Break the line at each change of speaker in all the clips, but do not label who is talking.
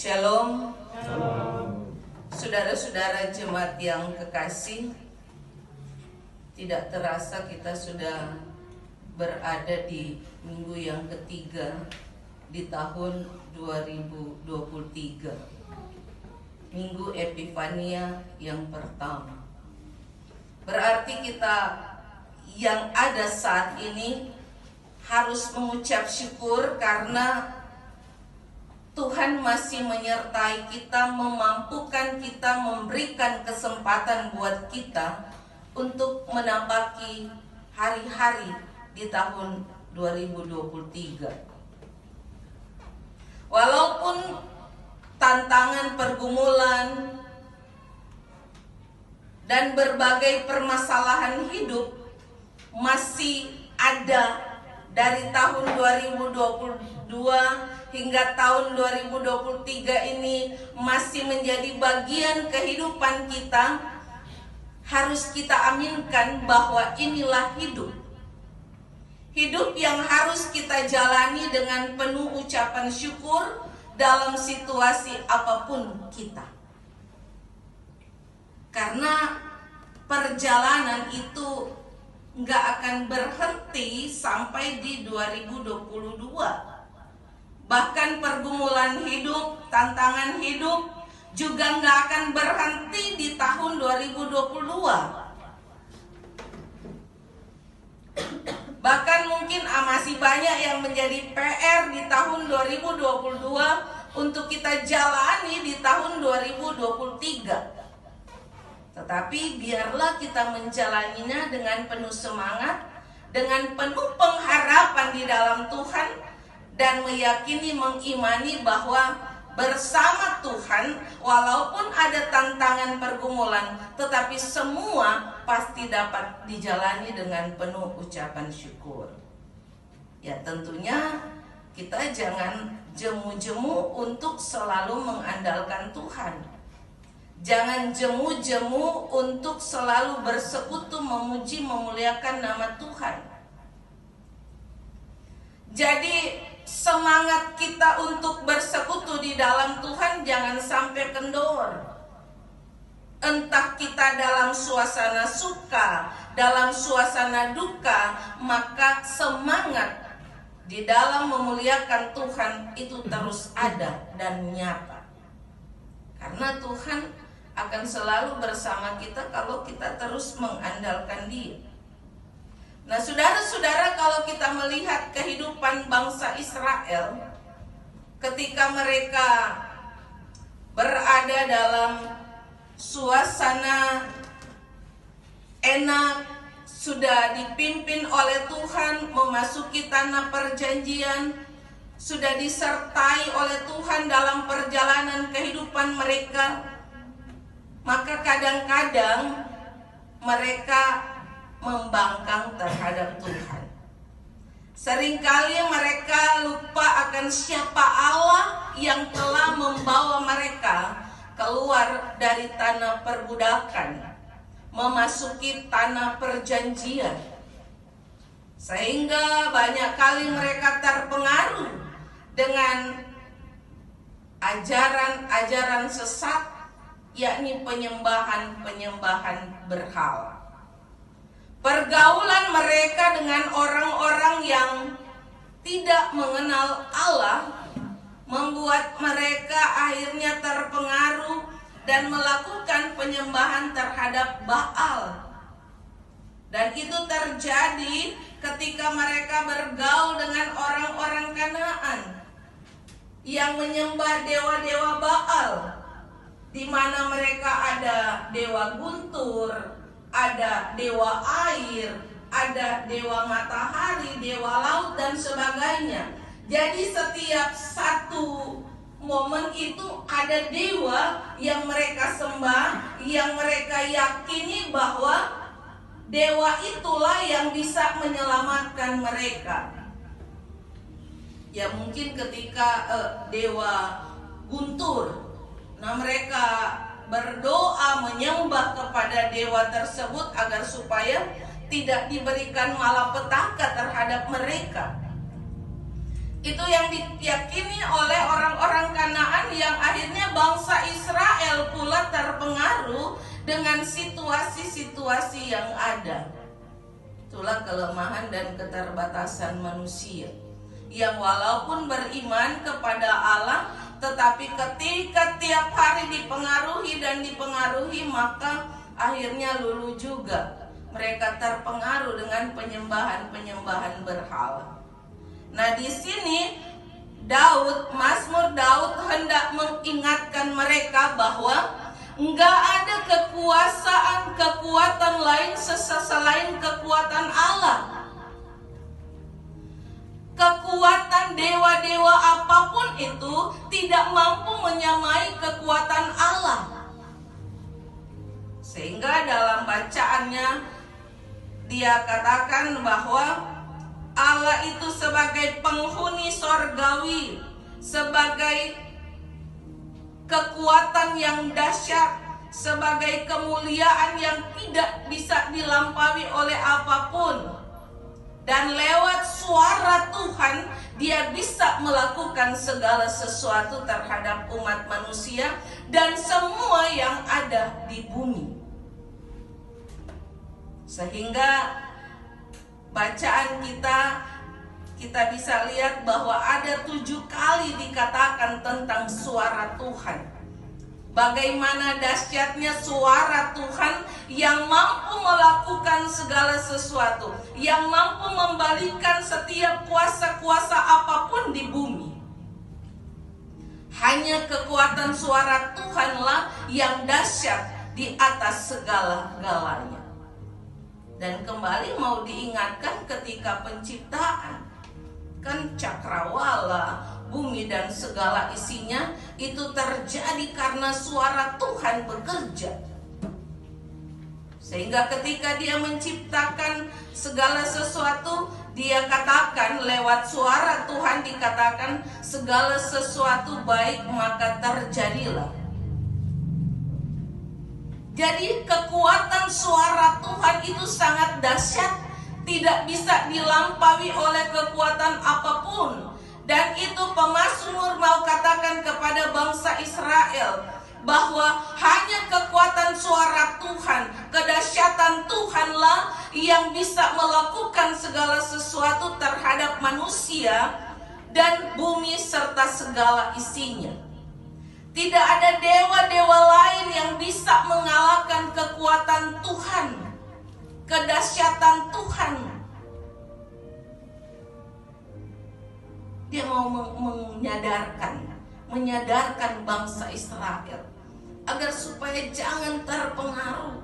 Shalom. Saudara-saudara jemaat yang kekasih, tidak terasa kita sudah berada di minggu yang ketiga di tahun 2023, Minggu Epifania yang pertama. Berarti kita yang ada saat ini harus mengucap syukur karena Tuhan masih menyertai kita, memampukan kita, memberikan kesempatan buat kita untuk menapaki hari-hari di tahun 2023. Walaupun tantangan, pergumulan, dan berbagai permasalahan hidup masih ada dari tahun 2022 hingga tahun 2023 ini masih menjadi bagian kehidupan kita, harus kita aminkan bahwa inilah hidup. Hidup yang harus kita jalani dengan penuh ucapan syukur dalam situasi apapun kita. Karena perjalanan itu nggak akan berhenti sampai di 2022. Bahkan pergumulan hidup, tantangan hidup juga nggak akan berhenti di tahun 2022. Bahkan mungkin masih banyak yang menjadi PR di tahun 2022 untuk kita jalani di tahun 2023. Tetapi biarlah kita menjalaninya dengan penuh semangat, dengan penuh pengharapan di dalam Tuhan, dan meyakini, mengimani bahwa bersama Tuhan, walaupun ada tantangan, pergumulan, tetapi semua pasti dapat dijalani dengan penuh ucapan syukur. Ya, tentunya kita jangan jemu-jemu untuk selalu mengandalkan Tuhan. Jangan jemu-jemu untuk selalu bersekutu, memuji, memuliakan nama Tuhan. Jadi semangat kita untuk bersekutu di dalam Tuhan jangan sampai kendor. Entah kita dalam suasana suka, dalam suasana duka, maka semangat di dalam memuliakan Tuhan itu terus ada dan nyata. Karena Tuhan akan selalu bersama kita kalau kita terus mengandalkan Dia. Nah, saudara-saudara, kalau kita melihat kehidupan bangsa Israel ketika mereka berada dalam suasana enak, sudah dipimpin oleh Tuhan memasuki tanah perjanjian, sudah disertai oleh Tuhan dalam perjalanan kehidupan mereka, maka kadang-kadang mereka membangkang terhadap Tuhan. Seringkali mereka lupa akan siapa Allah yang telah membawa mereka keluar dari tanah perbudakan, memasuki tanah perjanjian. Sehingga banyak kali mereka terpengaruh dengan ajaran-ajaran sesat, yakni penyembahan-penyembahan berhala. Pergaulan mereka dengan orang-orang yang tidak mengenal Allah membuat mereka akhirnya terpengaruh dan melakukan penyembahan terhadap Baal. Dan itu terjadi ketika mereka bergaul dengan orang-orang Kanaan yang menyembah dewa-dewa Baal, di mana mereka ada dewa guntur, ada dewa air, ada dewa matahari, dewa laut, dan sebagainya. Jadi setiap satu momen itu ada dewa yang mereka sembah, yang mereka yakini bahwa dewa itulah yang bisa menyelamatkan mereka. Ya, mungkin ketika dewa guntur, nah mereka berdoa menyembah kepada dewa tersebut agar supaya tidak diberikan malapetaka terhadap mereka. Itu yang diyakini oleh orang-orang Kanaan, yang akhirnya bangsa Israel pula terpengaruh dengan situasi-situasi yang ada. Itulah kelemahan dan keterbatasan manusia, yang walaupun beriman kepada Allah, tetapi ketika tiap hari dipengaruhi dan dipengaruhi, maka akhirnya luluh juga. Mereka terpengaruh dengan penyembahan-penyembahan berhala. Nah, di sini Mazmur Daud hendak mengingatkan mereka bahwa enggak ada kekuatan lain selain kekuatan Allah. Kekuatan dewa-dewa apapun itu tidak mampu menyamai kekuatan Allah. Sehingga dalam bacaannya dia katakan bahwa Allah itu sebagai penghuni sorgawi, sebagai kekuatan yang dahsyat, sebagai kemuliaan yang tidak bisa dilampaui oleh apapun. Dan lewat suara Tuhan, dia bisa melakukan segala sesuatu terhadap umat manusia dan semua yang ada di bumi. Sehingga bacaan kita bisa lihat bahwa ada 7 kali dikatakan tentang suara Tuhan. Bagaimana dahsyatnya suara Tuhan yang mampu melakukan segala sesuatu, yang mampu membalikan setiap kuasa-kuasa apapun di bumi. Hanya kekuatan suara Tuhanlah yang dahsyat di atas segala-galanya. Dan kembali mau diingatkan ketika penciptaan, kan cakrawala, bumi dan segala isinya itu terjadi karena suara Tuhan bekerja. Sehingga ketika dia menciptakan segala sesuatu, dia katakan lewat suara Tuhan, dikatakan segala sesuatu baik, maka terjadilah. Jadi kekuatan suara Tuhan itu sangat dahsyat, tidak bisa dilampaui oleh kekuatan apapun. Dan itu pemazmur mau katakan kepada bangsa Israel bahwa hanya kekuatan suara Tuhan, kedahsyatan Tuhanlah yang bisa melakukan segala sesuatu terhadap manusia dan bumi serta segala isinya. Tidak ada dewa-dewa lain yang bisa mengalahkan kekuatan Tuhan, kedahsyatan Tuhan. Dia mau menyadarkan bangsa Israel agar supaya jangan terpengaruh.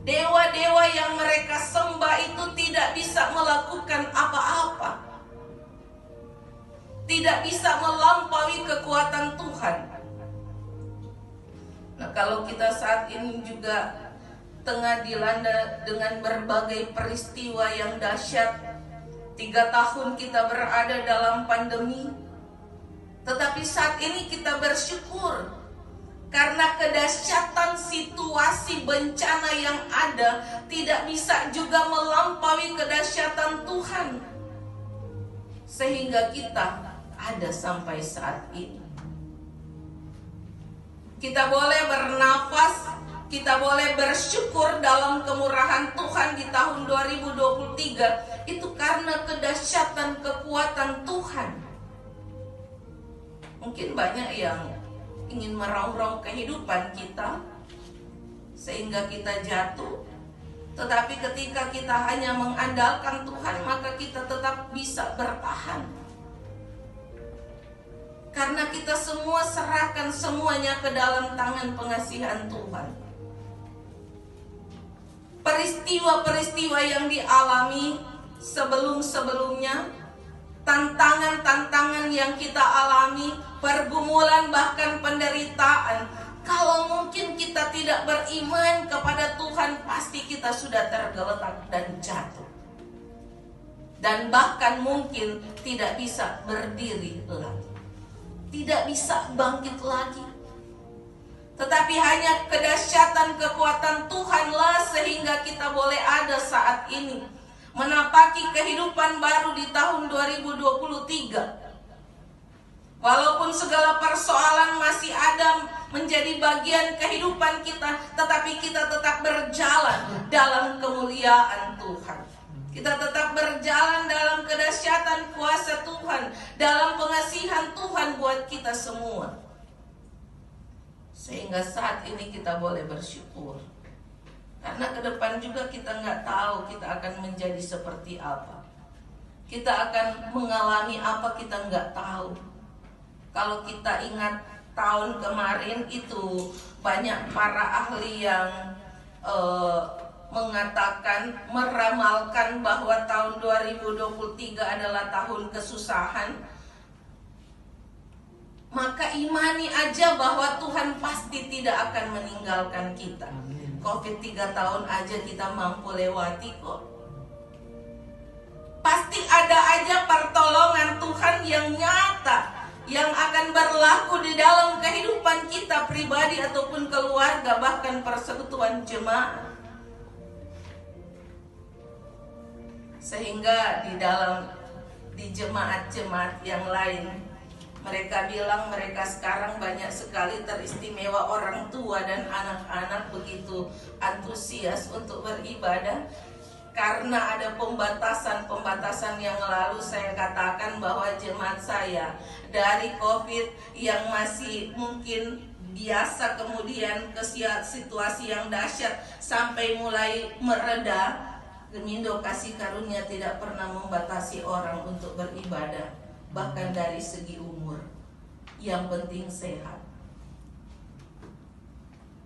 Dewa-dewa yang mereka sembah itu tidak bisa melakukan apa-apa, tidak bisa melampaui kekuatan Tuhan. Nah, kalau kita saat ini juga tengah dilanda dengan berbagai peristiwa yang dahsyat, 3 tahun kita berada dalam pandemi, tetapi saat ini kita bersyukur karena kedahsyatan situasi bencana yang ada tidak bisa juga melampaui kedahsyatan Tuhan, sehingga kita ada sampai saat ini. Kita boleh bernafas, kita boleh bersyukur dalam kemurahan Tuhan di tahun 2023. Itu karena kedahsyatan kekuatan Tuhan. Mungkin banyak yang ingin meraung-raung kehidupan kita sehingga kita jatuh. Tetapi ketika kita hanya mengandalkan Tuhan, maka kita tetap bisa bertahan. Karena kita semua serahkan semuanya ke dalam tangan pengasihan Tuhan. Peristiwa-peristiwa yang dialami sebelum-sebelumnya, tantangan-tantangan yang kita alami, pergumulan bahkan penderitaan, kalau mungkin kita tidak beriman kepada Tuhan, pasti kita sudah tergeletak dan jatuh. Dan bahkan mungkin tidak bisa berdiri lagi, tidak bisa bangkit lagi. Tetapi hanya kedahsyatan kekuatan Tuhanlah sehingga kita boleh ada saat ini. menapaki kehidupan baru di tahun 2023. Walaupun segala persoalan masih ada menjadi bagian kehidupan kita, tetapi kita tetap berjalan dalam kemuliaan Tuhan. Kita tetap berjalan dalam kedahsyatan kuasa Tuhan, dalam pengasihan Tuhan buat kita semua. Sehingga saat ini kita boleh bersyukur. Karena ke depan juga kita nggak tahu kita akan menjadi seperti apa. Kita akan mengalami apa kita nggak tahu. Kalau kita ingat tahun kemarin itu banyak para ahli yang mengatakan, meramalkan bahwa tahun 2023 adalah tahun kesusahan. Maka imani aja bahwa Tuhan pasti tidak akan meninggalkan kita. Covid 3 tahun aja kita mampu lewati kok. Pasti ada aja pertolongan Tuhan yang nyata, yang akan berlaku di dalam kehidupan kita pribadi ataupun keluarga, bahkan persekutuan jemaat. Sehingga di jemaat-jemaat yang lain, mereka bilang mereka sekarang banyak sekali teristimewa orang tua dan anak-anak begitu antusias untuk beribadah. Karena ada pembatasan yang lalu, saya katakan bahwa jemaat saya dari COVID yang masih mungkin biasa, kemudian ke situasi yang dahsyat sampai mulai mereda, Gemindo Kasih Karunia tidak pernah membatasi orang untuk beribadah, bahkan dari segi umur. Yang penting sehat.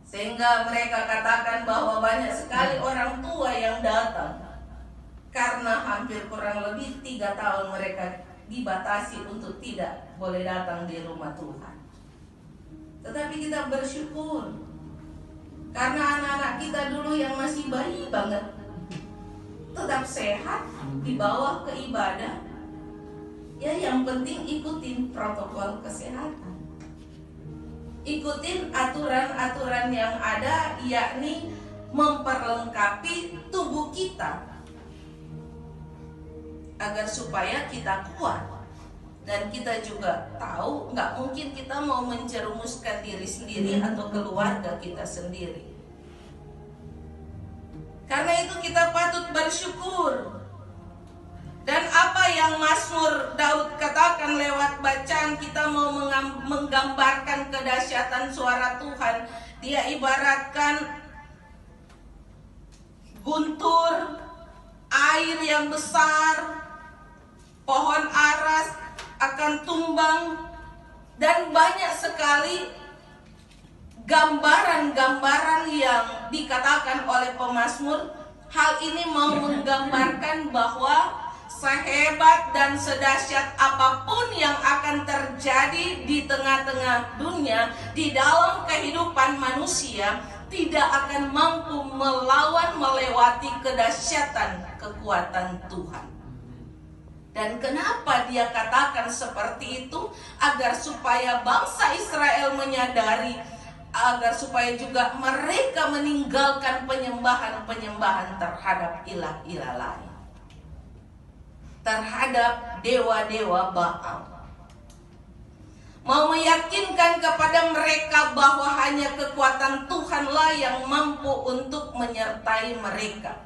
Sehingga mereka katakan bahwa banyak sekali orang tua yang datang. Karena hampir kurang lebih 3 tahun mereka dibatasi untuk tidak boleh datang di rumah Tuhan. Tetapi kita bersyukur. Karena anak-anak kita dulu yang masih bayi banget, tetap sehat, dibawa ke ibadah. Ya, yang penting ikutin protokol kesehatan. Ikutin aturan-aturan yang ada, yakni memperlengkapi tubuh kita agar supaya kita kuat. Dan kita juga tahu nggak mungkin kita mau menjerumuskan diri sendiri atau keluarga kita sendiri. Karena itu kita patut bersyukur. Dan apa yang Mazmur Daud katakan lewat bacaan, kita mau menggambarkan kedahsyatan suara Tuhan. Dia ibaratkan guntur, air yang besar, pohon aras akan tumbang, dan banyak sekali gambaran-gambaran yang dikatakan oleh pemazmur. Hal ini mau menggambarkan bahwa sehebat dan sedahsyat apapun yang akan terjadi di tengah-tengah dunia, di dalam kehidupan manusia, tidak akan mampu melawan, melewati kedahsyatan kekuatan Tuhan. Dan kenapa dia katakan seperti itu? Agar supaya bangsa Israel menyadari, agar supaya juga mereka meninggalkan penyembahan-penyembahan terhadap ilah-ilah lain, terhadap dewa-dewa Baal. Mau meyakinkan kepada mereka bahwa hanya kekuatan Tuhanlah yang mampu untuk menyertai mereka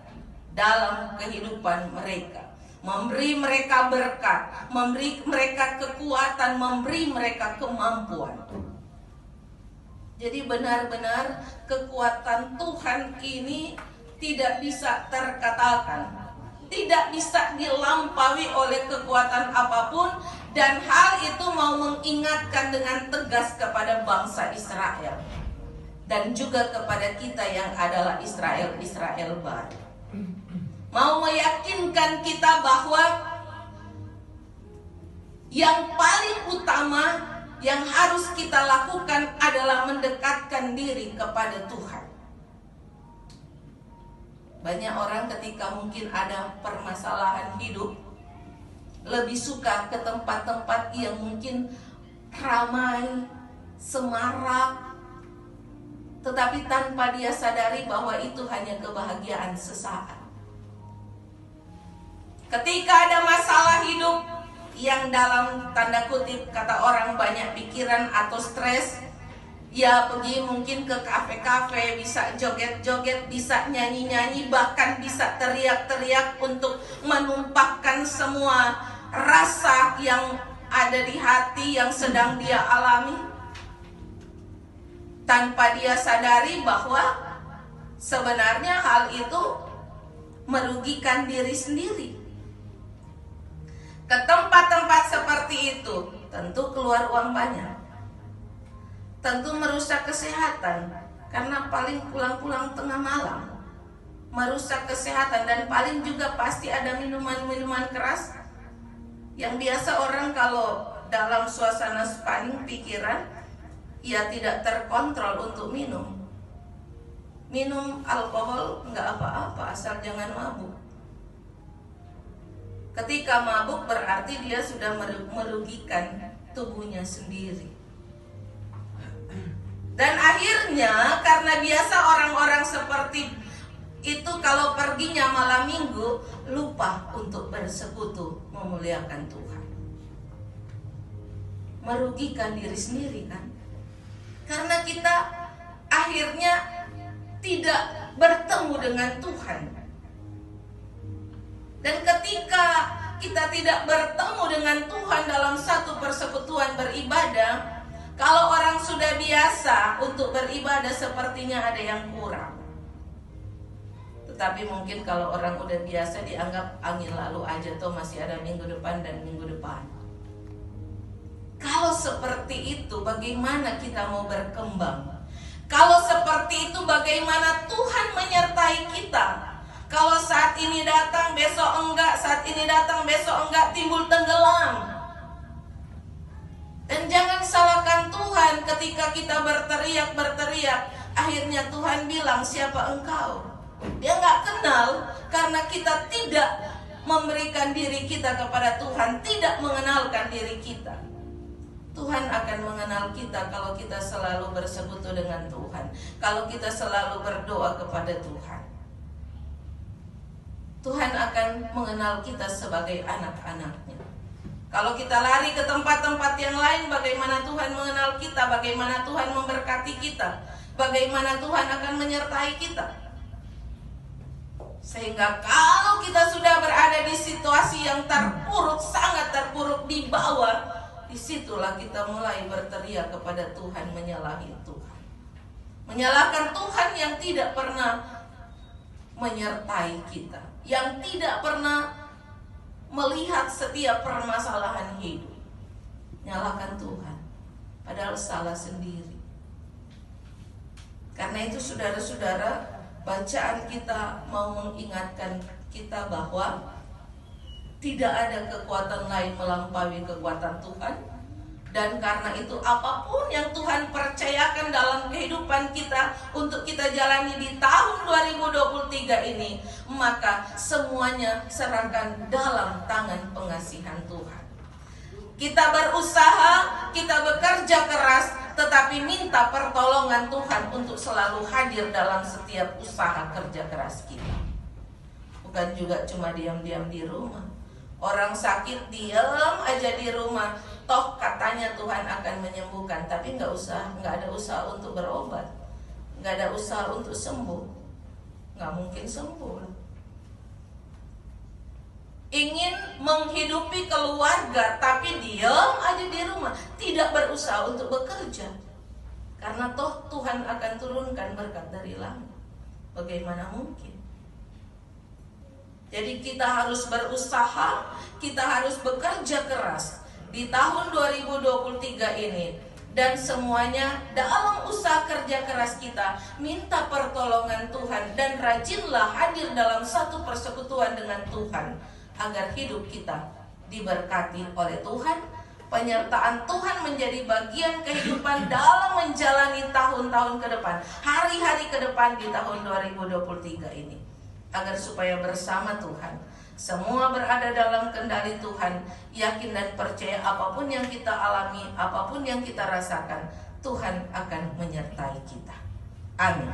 dalam kehidupan mereka, memberi mereka berkat, memberi mereka kekuatan, memberi mereka kemampuan. Jadi benar-benar kekuatan Tuhan ini tidak bisa terkatakan, tidak bisa dilampaui oleh kekuatan apapun. Dan hal itu mau mengingatkan dengan tegas kepada bangsa Israel, dan juga kepada kita yang adalah Israel baru. Mau meyakinkan kita bahwa yang paling utama yang harus kita lakukan adalah mendekatkan diri kepada Tuhan. Banyak orang ketika mungkin ada permasalahan hidup, lebih suka ke tempat-tempat yang mungkin ramai, semarak, tetapi tanpa dia sadari bahwa itu hanya kebahagiaan sesaat. Ketika ada masalah hidup yang dalam tanda kutip kata orang banyak pikiran atau stres, ya pergi mungkin ke kafe-kafe, bisa joget-joget, bisa nyanyi-nyanyi, bahkan bisa teriak-teriak untuk menumpahkan semua rasa yang ada di hati yang sedang dia alami, tanpa dia sadari bahwa sebenarnya hal itu merugikan diri sendiri. Ke tempat-tempat seperti itu tentu keluar uang banyak, tentu merusak kesehatan, karena paling pulang-pulang tengah malam, merusak kesehatan, dan paling juga pasti ada minuman-minuman keras yang biasa orang kalau dalam suasana panik pikiran, ya tidak terkontrol untuk minum. Minum alkohol nggak apa-apa asal jangan mabuk. Ketika mabuk berarti dia sudah merugikan tubuhnya sendiri. Dan akhirnya karena biasa orang-orang seperti itu kalau perginya malam minggu lupa untuk bersekutu memuliakan Tuhan. Merugikan diri sendiri kan? Karena kita akhirnya tidak bertemu dengan Tuhan. Dan ketika kita tidak bertemu dengan Tuhan dalam satu persekutuan beribadah, kalau orang sudah biasa untuk beribadah sepertinya ada yang kurang. Tetapi mungkin kalau orang udah biasa dianggap angin lalu aja, toh masih ada minggu depan dan minggu depan. Kalau seperti itu bagaimana kita mau berkembang? Kalau seperti itu bagaimana Tuhan menyertai kita? Kalau saat ini datang, besok enggak, saat ini datang, besok enggak, timbul tenggelam. Dan jangan salahkan Tuhan ketika kita berteriak, akhirnya Tuhan bilang, siapa engkau? Dia enggak kenal karena kita tidak memberikan diri kita kepada Tuhan, tidak mengenalkan diri kita. Tuhan akan mengenal kita kalau kita selalu bersekutu dengan Tuhan, kalau kita selalu berdoa kepada Tuhan. Tuhan akan mengenal kita sebagai anak-anaknya. Kalau kita lari ke tempat-tempat yang lain, bagaimana Tuhan mengenal kita, bagaimana Tuhan memberkati kita, bagaimana Tuhan akan menyertai kita. Sehingga kalau kita sudah berada di situasi yang terpuruk, sangat terpuruk di bawah, disitulah kita mulai berteriak kepada Tuhan, menyalahi Tuhan, menyalahkan Tuhan yang tidak pernah menyertai kita, yang tidak pernah melihat setiap permasalahan hidup. Nyalakan Tuhan, padahal salah sendiri. Karena itu saudara-saudara, bacaan kita mau mengingatkan kita bahwa tidak ada kekuatan lain melampaui kekuatan Tuhan. Dan karena itu apapun yang Tuhan percayakan dalam kehidupan kita untuk kita jalani di tahun 2023 ini, maka semuanya serahkan dalam tangan pengasihan Tuhan. Kita berusaha, kita bekerja keras, tetapi minta pertolongan Tuhan untuk selalu hadir dalam setiap usaha kerja keras kita. Bukan juga cuma diam-diam di rumah. Orang sakit diam aja di rumah, toh katanya Tuhan akan menyembuhkan, tapi nggak ada usaha untuk berobat, nggak ada usaha untuk sembuh, nggak mungkin sembuh. Ingin menghidupi keluarga tapi diam aja di rumah, tidak berusaha untuk bekerja, karena toh Tuhan akan turunkan berkat dari langit. Bagaimana mungkin? Jadi kita harus berusaha, kita harus bekerja keras di tahun 2023 ini. Dan semuanya dalam usaha kerja keras kita, minta pertolongan Tuhan, dan rajinlah hadir dalam satu persekutuan dengan Tuhan, agar hidup kita diberkati oleh Tuhan. Penyertaan Tuhan menjadi bagian kehidupan dalam menjalani tahun-tahun ke depan, hari-hari ke depan di tahun 2023 ini. Agar supaya bersama Tuhan, semua berada dalam kendali Tuhan, yakin dan percaya apapun yang kita alami, apapun yang kita rasakan, Tuhan akan menyertai kita. Amin.